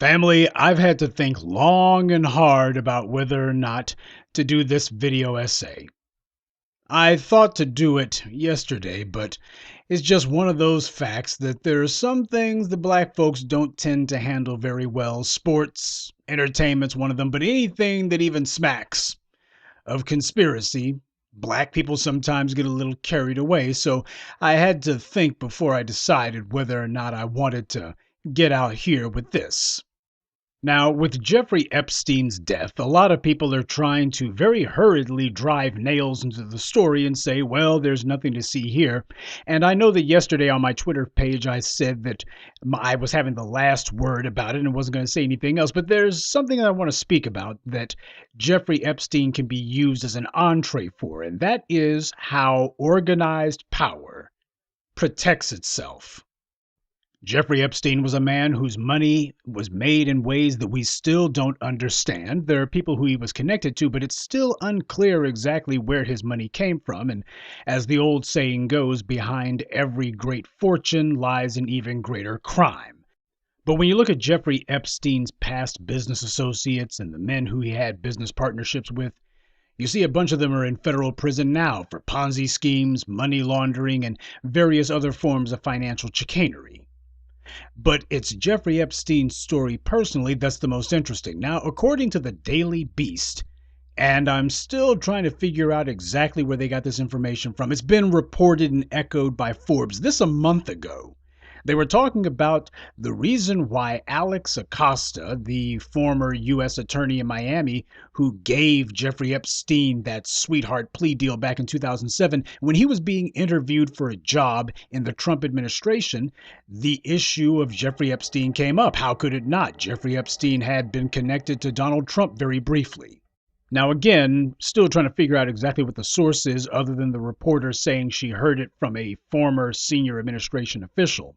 Family, I've had to think long and hard about whether or not to do this video essay. I thought to do it yesterday, but it's just one of those facts that there are some things the black folks don't tend to handle very well. Sports, entertainment's one of them, but anything that even smacks of conspiracy, black people sometimes get a little carried away. So I had to think before I decided whether or not I wanted to get out here with this. Now, with Jeffrey Epstein's death, a lot of people are trying to very hurriedly drive nails into the story and say, well, there's nothing to see here. And I know that yesterday on my Twitter page, I said that I was having the last word about it and wasn't going to say anything else. But there's something I want to speak about that Jeffrey Epstein can be used as an entree for, and that is how organized power protects itself. Jeffrey Epstein was a man whose money was made in ways that we still don't understand. There are people who he was connected to, but it's still unclear exactly where his money came from. And as the old saying goes, behind every great fortune lies an even greater crime. But when you look at Jeffrey Epstein's past business associates and the men who he had business partnerships with, you see a bunch of them are in federal prison now for Ponzi schemes, money laundering, and various other forms of financial chicanery. But it's Jeffrey Epstein's story personally that's the most interesting. Now, according to the Daily Beast, and I'm still trying to figure out exactly where they got this information from. It's been reported and echoed by Forbes this a month ago. They were talking about the reason why Alex Acosta, the former U.S. attorney in Miami, who gave Jeffrey Epstein that sweetheart plea deal back in 2007, when he was being interviewed for a job in the Trump administration, the issue of Jeffrey Epstein came up. How could it not? Jeffrey Epstein had been connected to Donald Trump very briefly. Now, again, still trying to figure out exactly what the source is other than the reporter saying she heard it from a former senior administration official.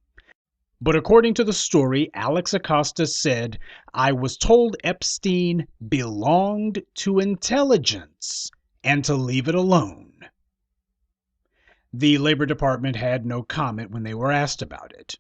But according to the story, Alex Acosta said, I was told Epstein belonged to intelligence and to leave it alone. The Labor Department had no comment when they were asked about it.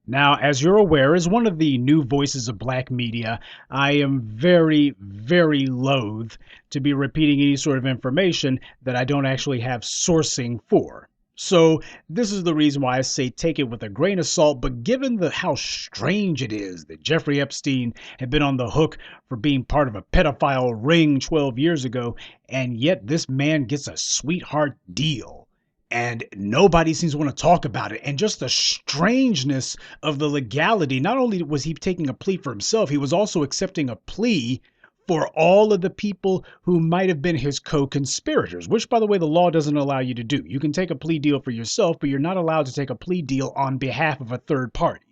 Now, as you're aware, as one of the new voices of black media, I am very, very loath to be repeating any sort of information that I don't actually have sourcing for. So this is the reason why I say take it with a grain of salt, but given how strange it is that Jeffrey Epstein had been on the hook for being part of a pedophile ring 12 years ago, and yet this man gets a sweetheart deal, and nobody seems to want to talk about it, and just the strangeness of the legality. Not only was he taking a plea for himself, he was also accepting a plea for all of the people who might have been his co-conspirators, which, by the way, the law doesn't allow you to do. You can take a plea deal for yourself, but you're not allowed to take a plea deal on behalf of a third party.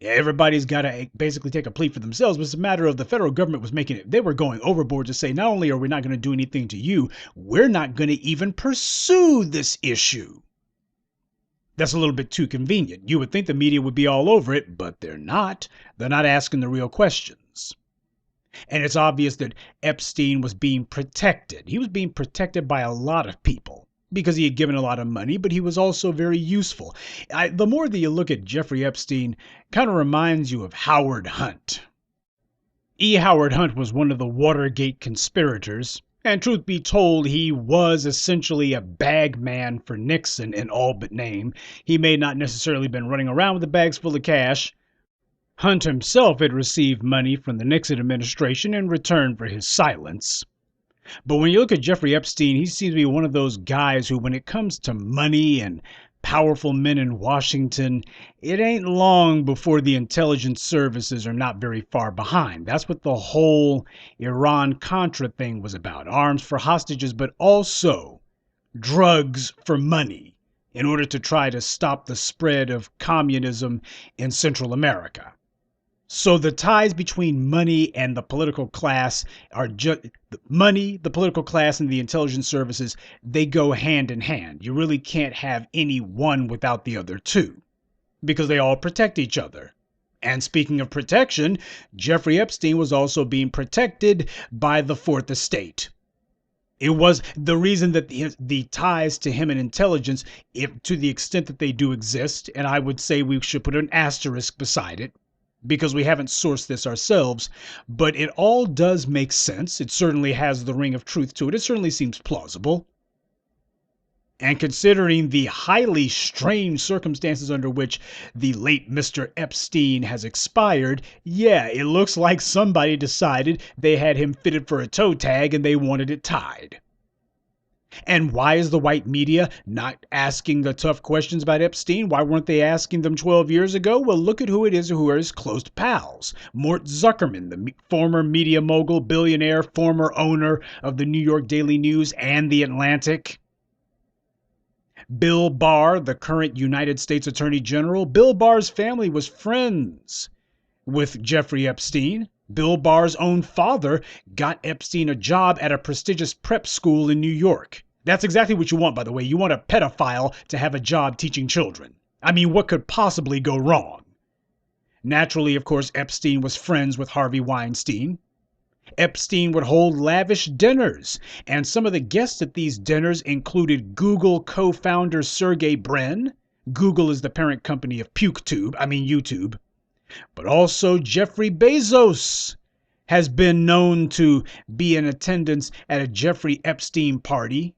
Everybody's got to basically take a plea for themselves, but it's a matter of the federal government was making it. They were going overboard to say, not only are we not going to do anything to you, we're not going to even pursue this issue. That's a little bit too convenient. You would think the media would be all over it, but they're not. They're not asking the real questions. And it's obvious that Epstein was being protected. He was being protected by a lot of people because he had given a lot of money, but he was also very useful. The more that you look at Jeffrey Epstein, kind of reminds you of Howard Hunt. Howard Hunt was one of the Watergate conspirators, and truth be told, he was essentially a bag man for Nixon in all but name. He may not necessarily been running around with the bags full of cash. Hunt himself had received money from the Nixon administration in return for his silence. But when you look at Jeffrey Epstein, he seems to be one of those guys who, when it comes to money and powerful men in Washington, it ain't long before the intelligence services are not very far behind. That's what the whole Iran-Contra thing was about. Arms for hostages, but also drugs for money in order to try to stop the spread of communism in Central America. So the ties between money and the political class are just money, the political class, and the intelligence services. They go hand in hand. You really can't have any one without the other two because they all protect each other. And speaking of protection, Jeffrey Epstein was also being protected by the Fourth Estate. It was the reason that the ties to him and intelligence, if to the extent that they do exist, and I would say we should put an asterisk beside it, because we haven't sourced this ourselves, but it all does make sense. It certainly has the ring of truth to it. It certainly seems plausible. And considering the highly strange circumstances under which the late Mr. Epstein has expired, yeah, it looks like somebody decided they had him fitted for a toe tag and they wanted it tied. And why is the white media not asking the tough questions about Epstein? Why weren't they asking them 12 years ago? Well, look at who it is who are his close pals. Mort Zuckerman, the former media mogul, billionaire, former owner of the New York Daily News and The Atlantic. Bill Barr, the current United States Attorney General. Bill Barr's family was friends with Jeffrey Epstein. Bill Barr's own father got Epstein a job at a prestigious prep school in New York. That's exactly what you want, by the way. You want a pedophile to have a job teaching children. I mean, what could possibly go wrong? Naturally, of course, Epstein was friends with Harvey Weinstein. Epstein would hold lavish dinners, and some of the guests at these dinners included Google co-founder Sergey Brin. Google is the parent company of YouTube. But also Jeffrey Bezos has been known to be in attendance at a Jeffrey Epstein party.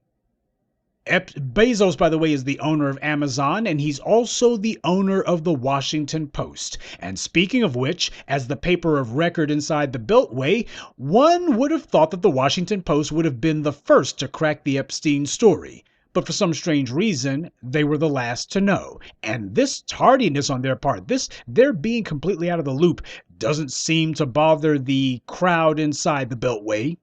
Bezos, by the way, is the owner of Amazon, and he's also the owner of the Washington Post. And speaking of which, as the paper of record inside the Beltway, one would have thought that the Washington Post would have been the first to crack the Epstein story. But for some strange reason, they were the last to know. And this tardiness on their part, their being completely out of the loop, doesn't seem to bother the crowd inside the Beltway.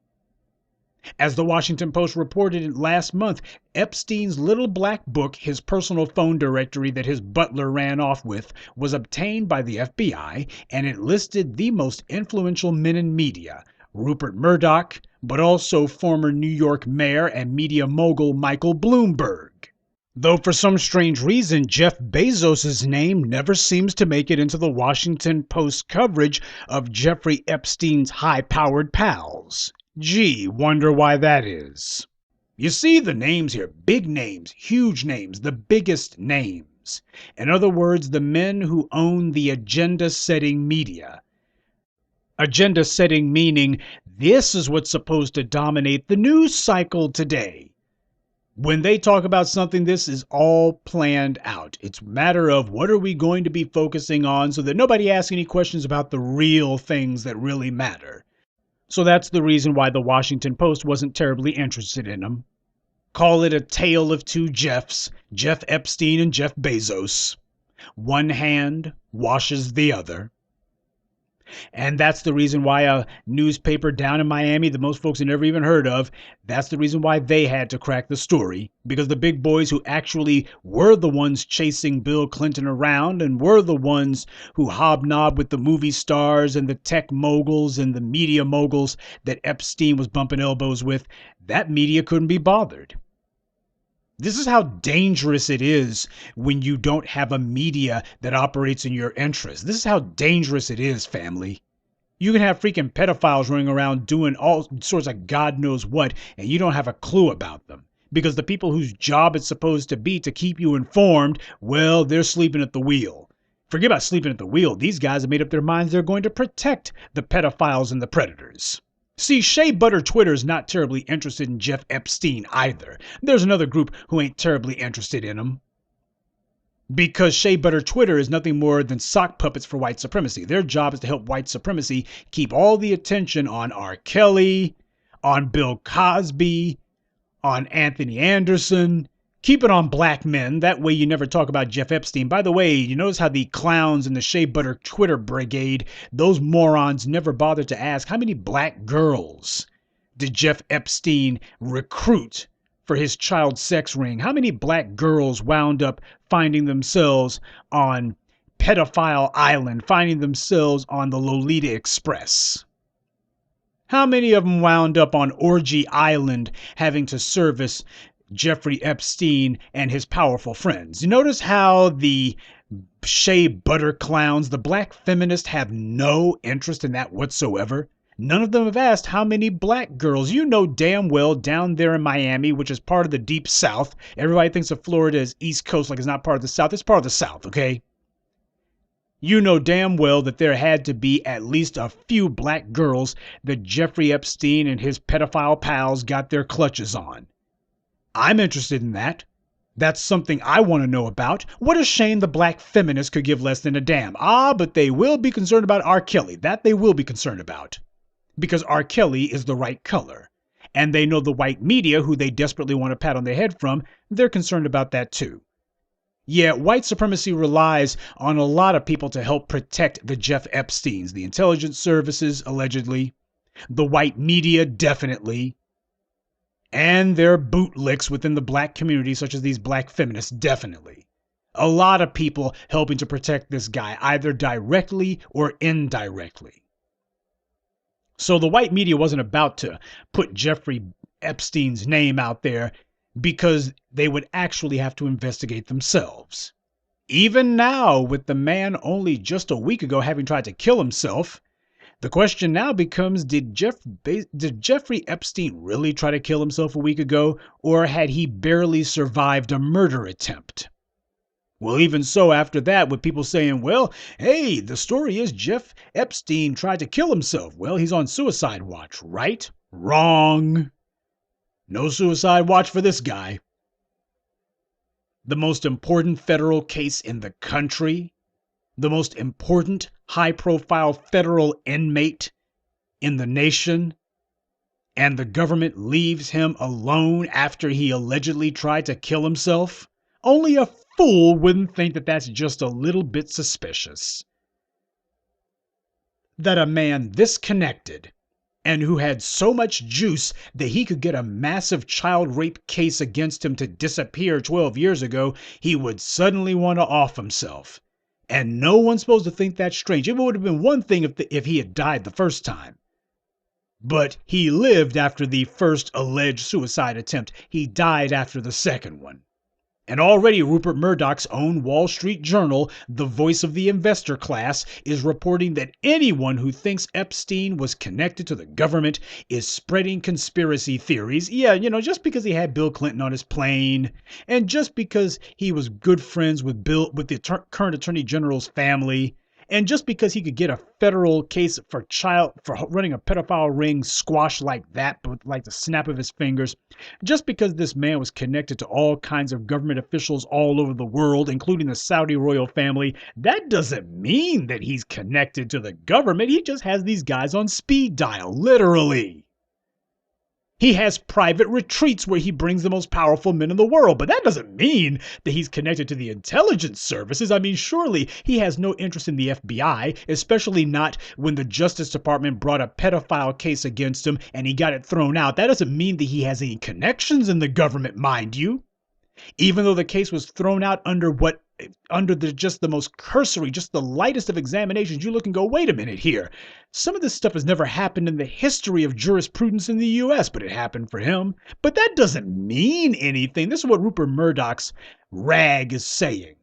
As the Washington Post reported last month, Epstein's little black book, his personal phone directory that his butler ran off with, was obtained by the FBI, and it listed the most influential men in media, Rupert Murdoch, but also former New York mayor and media mogul Michael Bloomberg. Though for some strange reason, Jeff Bezos' name never seems to make it into the Washington Post coverage of Jeffrey Epstein's high-powered pals. Gee, wonder why that is. You see the names here, big names, huge names, the biggest names. In other words, the men who own the agenda-setting media. Agenda-setting meaning this is what's supposed to dominate the news cycle today. When they talk about something, this is all planned out. It's a matter of what are we going to be focusing on so that nobody asks any questions about the real things that really matter. So that's the reason why the Washington Post wasn't terribly interested in him. Call it a tale of two Jeffs, Jeff Epstein and Jeff Bezos. One hand washes the other. And that's the reason why a newspaper down in Miami that most folks have never even heard of, that's the reason why they had to crack the story. Because the big boys who actually were the ones chasing Bill Clinton around and were the ones who hobnobbed with the movie stars and the tech moguls and the media moguls that Epstein was bumping elbows with, that media couldn't be bothered. This is how dangerous it is when you don't have a media that operates in your interest. This is how dangerous it is, family. You can have freaking pedophiles running around doing all sorts of God knows what, and you don't have a clue about them. Because the people whose job it's supposed to be to keep you informed, well, they're sleeping at the wheel. Forget about sleeping at the wheel. These guys have made up their minds they're going to protect the pedophiles and the predators. See, Shea Butter Twitter's not terribly interested in Jeff Epstein either. There's another group who ain't terribly interested in him. Because Shea Butter Twitter is nothing more than sock puppets for white supremacy. Their job is to help white supremacy keep all the attention on R. Kelly, on Bill Cosby, on Anthony Anderson. Keep it on black men. That way you never talk about Jeff Epstein. By the way, you notice how the clowns in the Shea Butter Twitter brigade, those morons never bothered to ask how many black girls did Jeff Epstein recruit for his child sex ring? How many black girls wound up finding themselves on Pedophile Island, finding themselves on the Lolita Express? How many of them wound up on Orgy Island having to service Jeffrey Epstein and his powerful friends? You notice how the Shea Butter clowns, the black feminists, have no interest in that whatsoever? None of them have asked how many black girls. You know damn well down there in Miami, which is part of the deep South. Everybody thinks of Florida as East Coast like it's not part of the South. It's part of the South, okay? You know damn well that there had to be at least a few black girls that Jeffrey Epstein and his pedophile pals got their clutches on. I'm interested in that. That's something I want to know about. What a shame the black feminists could give less than a damn. But they will be concerned about R. Kelly. That they will be concerned about. Because R. Kelly is the right color. And they know the white media, who they desperately want to pat on their head from, they're concerned about that too. Yeah, white supremacy relies on a lot of people to help protect the Jeff Epsteins. The intelligence services, allegedly. The white media, definitely. And their bootlicks within the black community, such as these black feminists, definitely. A lot of people helping to protect this guy, either directly or indirectly. So the white media wasn't about to put Jeffrey Epstein's name out there because they would actually have to investigate themselves. Even now, with the man only just a week ago having tried to kill himself, the question now becomes, did Jeffrey Epstein really try to kill himself a week ago, or had he barely survived a murder attempt? Well, even so, after that, with people saying, well, hey, the story is Jeff Epstein tried to kill himself. Well, he's on suicide watch, right? Wrong. No suicide watch for this guy. The most important federal case in the country, the most important high-profile federal inmate in the nation, and the government leaves him alone after he allegedly tried to kill himself? Only a fool wouldn't think that that's just a little bit suspicious. That a man this connected, and who had so much juice that he could get a massive child rape case against him to disappear 12 years ago, he would suddenly want to off himself. And no one's supposed to think that's strange. It would have been one thing if he had died the first time. But he lived after the first alleged suicide attempt. He died after the second one. And already Rupert Murdoch's own Wall Street Journal, the voice of the investor class, is reporting that anyone who thinks Epstein was connected to the government is spreading conspiracy theories. Yeah, just because he had Bill Clinton on his plane, and just because he was good friends with the current Attorney General's family, and just because he could get a federal case for running a pedophile ring squashed like that, but like the snap of his fingers, just because this man was connected to all kinds of government officials all over the world, including the Saudi royal family, that doesn't mean that he's connected to the government. He just has these guys on speed dial, literally. He has private retreats where he brings the most powerful men in the world, but that doesn't mean that he's connected to the intelligence services. I mean, surely he has no interest in the FBI, especially not when the Justice Department brought a pedophile case against him and he got it thrown out. That doesn't mean that he has any connections in the government, mind you. Even though the case was thrown out under just the most cursory, just the lightest of examinations, you look and go, wait a minute here. Some of this stuff has never happened in the history of jurisprudence in the U.S., but it happened for him. But that doesn't mean anything. This is what Rupert Murdoch's rag is saying.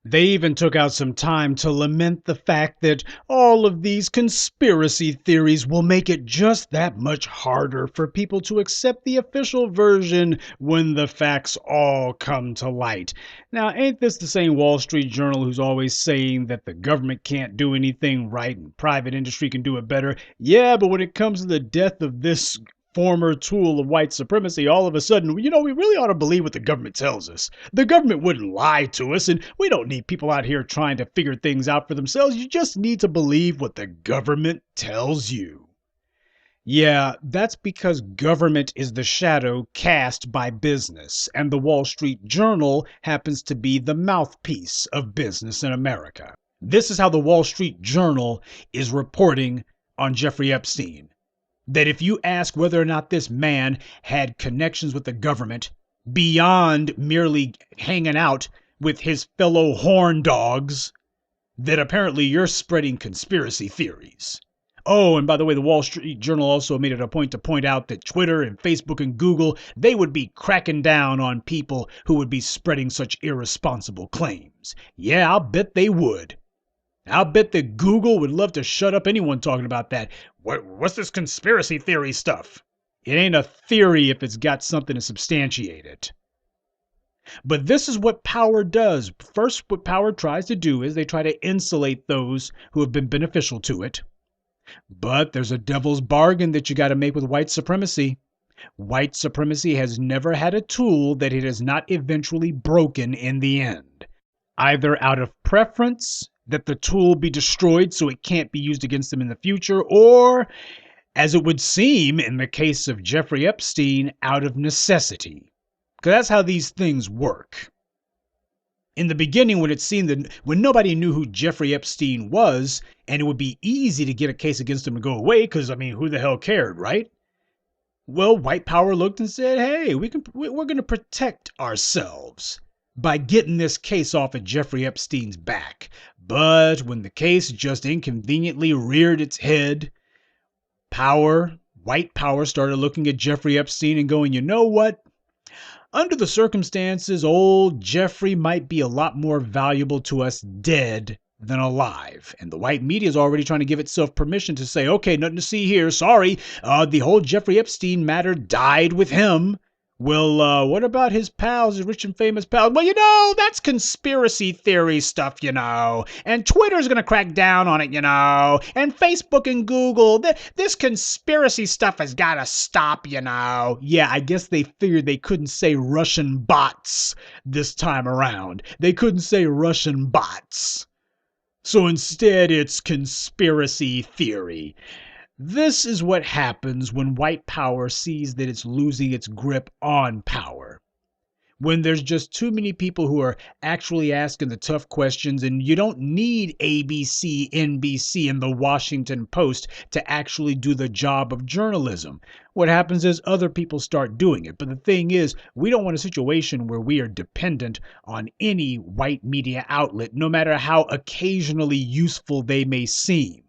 They even took out some time to lament the fact that all of these conspiracy theories will make it just that much harder for people to accept the official version when the facts all come to light. Now, ain't this the same Wall Street Journal who's always saying that the government can't do anything right and private industry can do it better? Yeah, but when it comes to the death of this former tool of white supremacy, all of a sudden, we really ought to believe what the government tells us. The government wouldn't lie to us, and we don't need people out here trying to figure things out for themselves. You just need to believe what the government tells you. Yeah, that's because government is the shadow cast by business, and the Wall Street Journal happens to be the mouthpiece of business in America. This is how the Wall Street Journal is reporting on Jeffrey Epstein. That if you ask whether or not this man had connections with the government beyond merely hanging out with his fellow horn dogs, that apparently you're spreading conspiracy theories. Oh, and by the way, the Wall Street Journal also made it a point to point out that Twitter and Facebook and Google, they would be cracking down on people who would be spreading such irresponsible claims. Yeah, I'll bet they would. I'll bet that Google would love to shut up anyone talking about that. What's this conspiracy theory stuff? It ain't a theory if it's got something to substantiate it. But this is what power does. First, what power tries to do is they try to insulate those who have been beneficial to it. But there's a devil's bargain that you got to make with white supremacy. White supremacy has never had a tool that it has not eventually broken in the end. Either out of preference, that the tool be destroyed so it can't be used against them in the future, or, as it would seem in the case of Jeffrey Epstein, out of necessity. Because that's how these things work. In the beginning, when it seemed that when nobody knew who Jeffrey Epstein was, and it would be easy to get a case against him and go away, because, I mean, who the hell cared, right? Well, white power looked and said, hey, we're going to protect ourselves by getting this case off of Jeffrey Epstein's back. But when the case just inconveniently reared its head, white power started looking at Jeffrey Epstein and going, you know what? Under the circumstances, old Jeffrey might be a lot more valuable to us dead than alive. And the white media is already trying to give itself permission to say, okay, nothing to see here. Sorry, the whole Jeffrey Epstein matter died with him. Well, what about his pals, his rich and famous pals? Well, that's conspiracy theory stuff, and Twitter's going to crack down on it, and Facebook and Google. This conspiracy stuff has got to stop, Yeah, I guess they figured they couldn't say Russian bots this time around. They couldn't say Russian bots. So instead, it's conspiracy theory. This is what happens when white power sees that it's losing its grip on power. When there's just too many people who are actually asking the tough questions, and you don't need ABC, NBC, and the Washington Post to actually do the job of journalism. What happens is other people start doing it. But the thing is, we don't want a situation where we are dependent on any white media outlet, no matter how occasionally useful they may seem.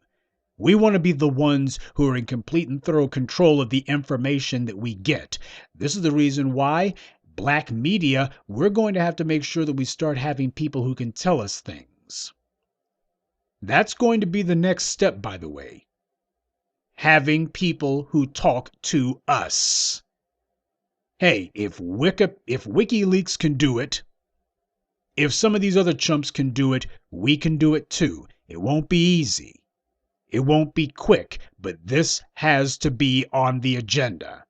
We want to be the ones who are in complete and thorough control of the information that we get. This is the reason why black media, we're going to have to make sure that we start having people who can tell us things. That's going to be the next step, by the way. Having people who talk to us. Hey, if WikiLeaks can do it, if some of these other chumps can do it, we can do it too. It won't be easy. It won't be quick, but this has to be on the agenda.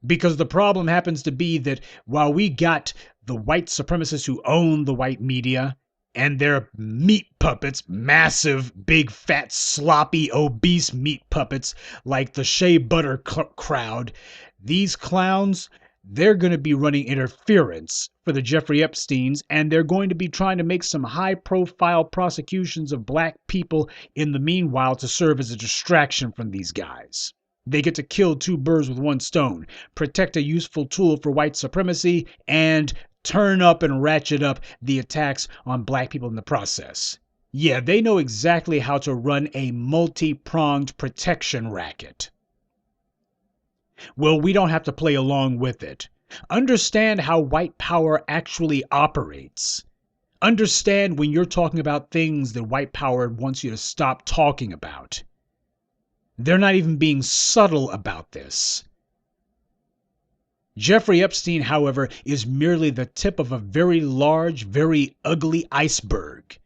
Because the problem happens to be that while we got the white supremacists who own the white media and their meat puppets, massive, big, fat, sloppy, obese meat puppets like the Shea Butter crowd, these clowns, they're going to be running interference for the Jeffrey Epsteins, and they're going to be trying to make some high-profile prosecutions of black people in the meanwhile to serve as a distraction from these guys. They get to kill two birds with one stone, protect a useful tool for white supremacy, and turn up and ratchet up the attacks on black people in the process. Yeah, they know exactly how to run a multi-pronged protection racket. Well, we don't have to play along with it. Understand how white power actually operates. Understand when you're talking about things that white power wants you to stop talking about. They're not even being subtle about this. Jeffrey Epstein, however, is merely the tip of a very large, very ugly iceberg.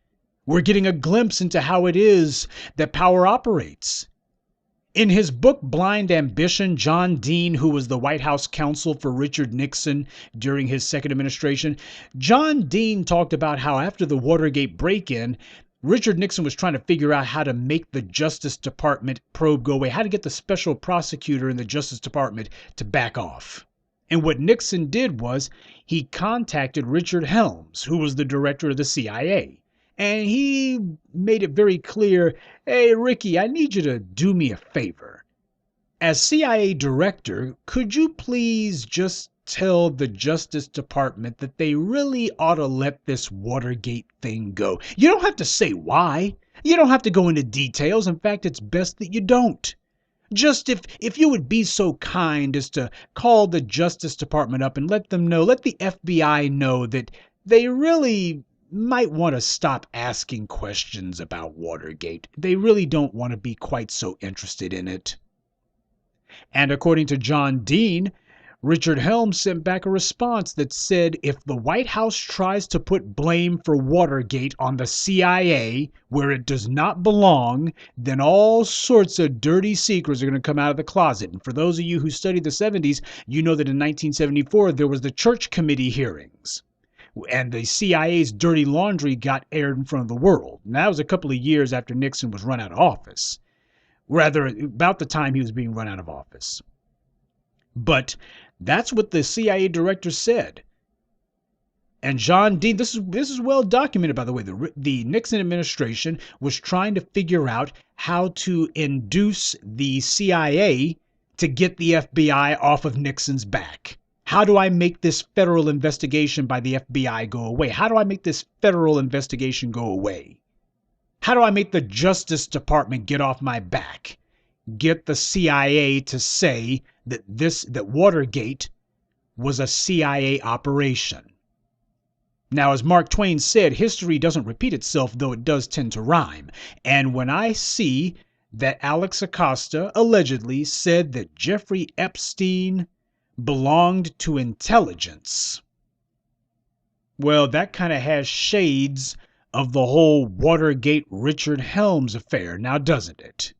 We're getting a glimpse into how it is that power operates. In his book, Blind Ambition, John Dean, who was the White House counsel for Richard Nixon during his second administration, John Dean talked about how after the Watergate break-in, Richard Nixon was trying to figure out how to make the Justice Department probe go away, how to get the special prosecutor in the Justice Department to back off. And what Nixon did was he contacted Richard Helms, who was the director of the CIA. And he made it very clear, hey, Ricky, I need you to do me a favor. As CIA director, could you please just tell the Justice Department that they really ought to let this Watergate thing go? You don't have to say why. You don't have to go into details. In fact, it's best that you don't. Just if you would be so kind as to call the Justice Department up and let them know, let the FBI know that they really might want to stop asking questions about Watergate. They really don't want to be quite so interested in it. And according to John Dean, Richard Helms sent back a response that said if the White House tries to put blame for Watergate on the CIA where it does not belong, then all sorts of dirty secrets are going to come out of the closet. And for those of you who studied the 70s, you know that in 1974 there was the Church Committee hearings. And the CIA's dirty laundry got aired in front of the world. And that was a couple of years after Nixon was run out of office. Rather, about the time he was being run out of office. But that's what the CIA director said. And John Dean, this is well documented, by the way. The Nixon administration was trying to figure out how to induce the CIA to get the FBI off of Nixon's back. How do I make this federal investigation by the FBI go away? How do I make this federal investigation go away? How do I make the Justice Department get off my back? Get the CIA to say that Watergate was a CIA operation. Now, as Mark Twain said, history doesn't repeat itself, though it does tend to rhyme. And when I see that Alex Acosta allegedly said that Jeffrey Epstein belonged to intelligence, well, that kind of has shades of the whole Watergate Richard Helms affair, now doesn't it?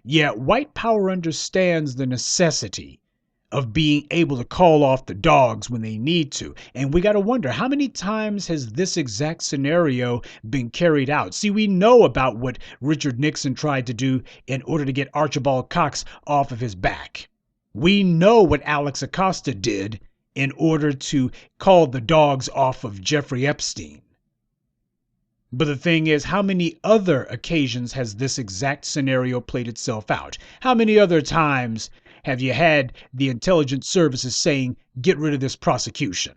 Yet white power understands the necessity of being able to call off the dogs when they need to. And we got to wonder, how many times has this exact scenario been carried out? See, we know about what Richard Nixon tried to do in order to get Archibald Cox off of his back. We know what Alex Acosta did in order to call the dogs off of Jeffrey Epstein. But the thing is, how many other occasions has this exact scenario played itself out? How many other times have you had the intelligence services saying, get rid of this prosecution?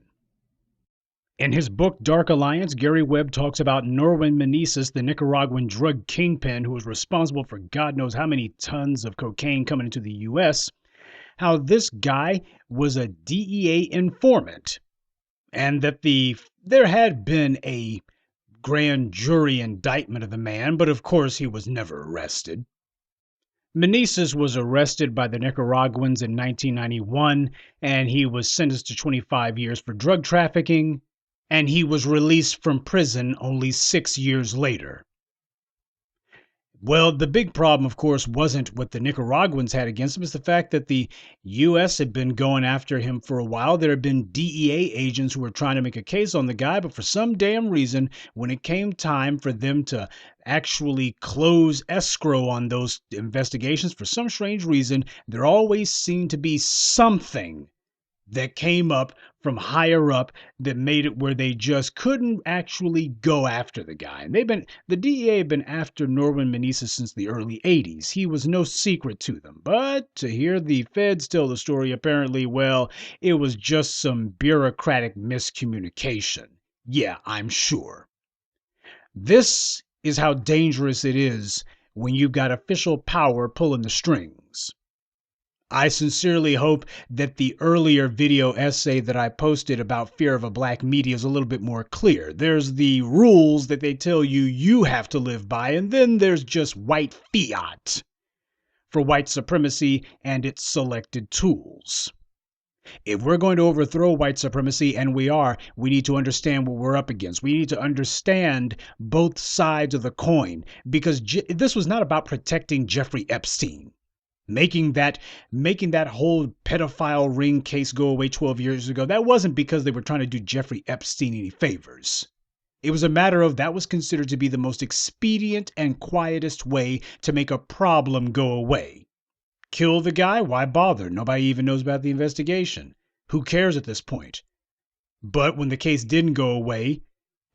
In his book, Dark Alliance, Gary Webb talks about Norman Meneses, the Nicaraguan drug kingpin who was responsible for God knows how many tons of cocaine coming into the U.S., how this guy was a DEA informant, and that there had been a grand jury indictment of the man, but of course he was never arrested. Meneses was arrested by the Nicaraguans in 1991, and he was sentenced to 25 years for drug trafficking, and he was released from prison only 6 years later. Well, the big problem, of course, wasn't what the Nicaraguans had against him. It's the fact that the U.S. had been going after him for a while. There had been DEA agents who were trying to make a case on the guy, but for some damn reason, when it came time for them to actually close escrow on those investigations, for some strange reason, there always seemed to be something that came up from higher up that made it where they just couldn't actually go after the guy. And the DEA had been after Norman Meneses since the early 80s. He was no secret to them. But to hear the feds tell the story, apparently, well, it was just some bureaucratic miscommunication. Yeah, I'm sure. This is how dangerous it is when you've got official power pulling the strings. I sincerely hope that the earlier video essay that I posted about fear of a black media is a little bit more clear. There's the rules that they tell you have to live by, and then there's just white fiat for white supremacy and its selected tools. If we're going to overthrow white supremacy, and we are, we need to understand what we're up against. We need to understand both sides of the coin, because this was not about protecting Jeffrey Epstein. Making that whole pedophile ring case go away 12 years ago, that wasn't because they were trying to do Jeffrey Epstein any favors. It was a matter of that was considered to be the most expedient and quietest way to make a problem go away. Kill the guy? Why bother? Nobody even knows about the investigation. Who cares at this point? But when the case didn't go away,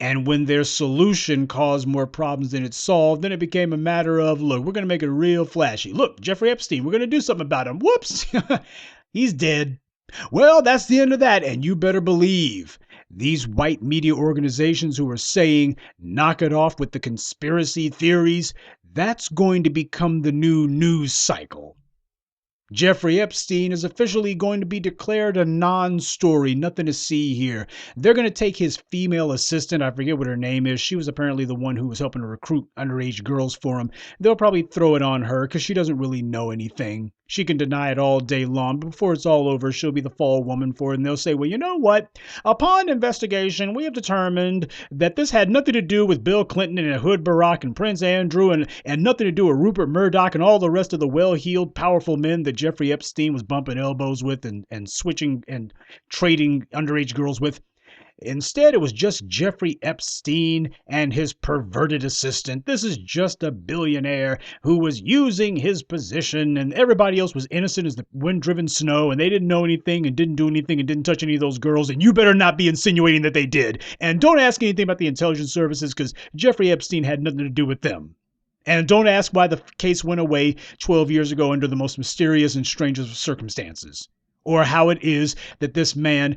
and when their solution caused more problems than it solved, then it became a matter of, look, we're going to make it real flashy. Look, Jeffrey Epstein, we're going to do something about him. Whoops, he's dead. Well, that's the end of that. And you better believe these white media organizations who are saying, knock it off with the conspiracy theories, that's going to become the new news cycle. Jeffrey Epstein is officially going to be declared a non-story, nothing to see here. They're going to take his female assistant, I forget what her name is. She was apparently the one who was helping to recruit underage girls for him. They'll probably throw it on her because she doesn't really know anything. She can deny it all day long, but before it's all over, she'll be the fall woman for it, and they'll say, well, you know what? Upon investigation, we have determined that this had nothing to do with Bill Clinton and Hood Barack and Prince Andrew and nothing to do with Rupert Murdoch and all the rest of the well-heeled, powerful men that Jeffrey Epstein was bumping elbows with and switching and trading underage girls with. Instead, it was just Jeffrey Epstein and his perverted assistant. This is just a billionaire who was using his position, and everybody else was innocent as the wind-driven snow, and they didn't know anything and didn't do anything and didn't touch any of those girls, and you better not be insinuating that they did. And don't ask anything about the intelligence services, because Jeffrey Epstein had nothing to do with them. And don't ask why the case went away 12 years ago under the most mysterious and strangest of circumstances. Or how it is that this man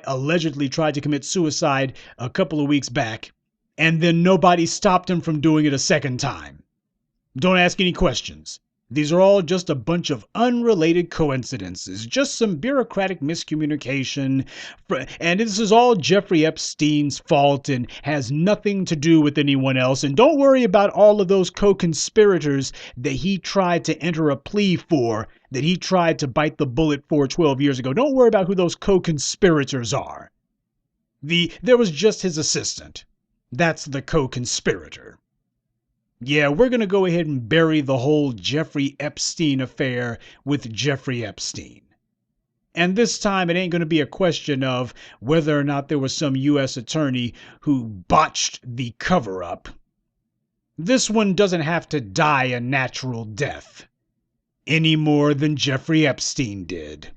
allegedly tried to commit suicide a couple of weeks back, and then nobody stopped him from doing it a second time. Don't ask any questions. These are all just a bunch of unrelated coincidences, just some bureaucratic miscommunication, and this is all Jeffrey Epstein's fault and has nothing to do with anyone else. And don't worry about all of those co-conspirators that he tried to enter a plea for, that he tried to bite the bullet for 12 years ago. Don't worry about who those co-conspirators are. There was just his assistant. That's the co-conspirator. Yeah, we're going to go ahead and bury the whole Jeffrey Epstein affair with Jeffrey Epstein. And this time it ain't going to be a question of whether or not there was some U.S. attorney who botched the cover-up. This one doesn't have to die a natural death any more than Jeffrey Epstein did.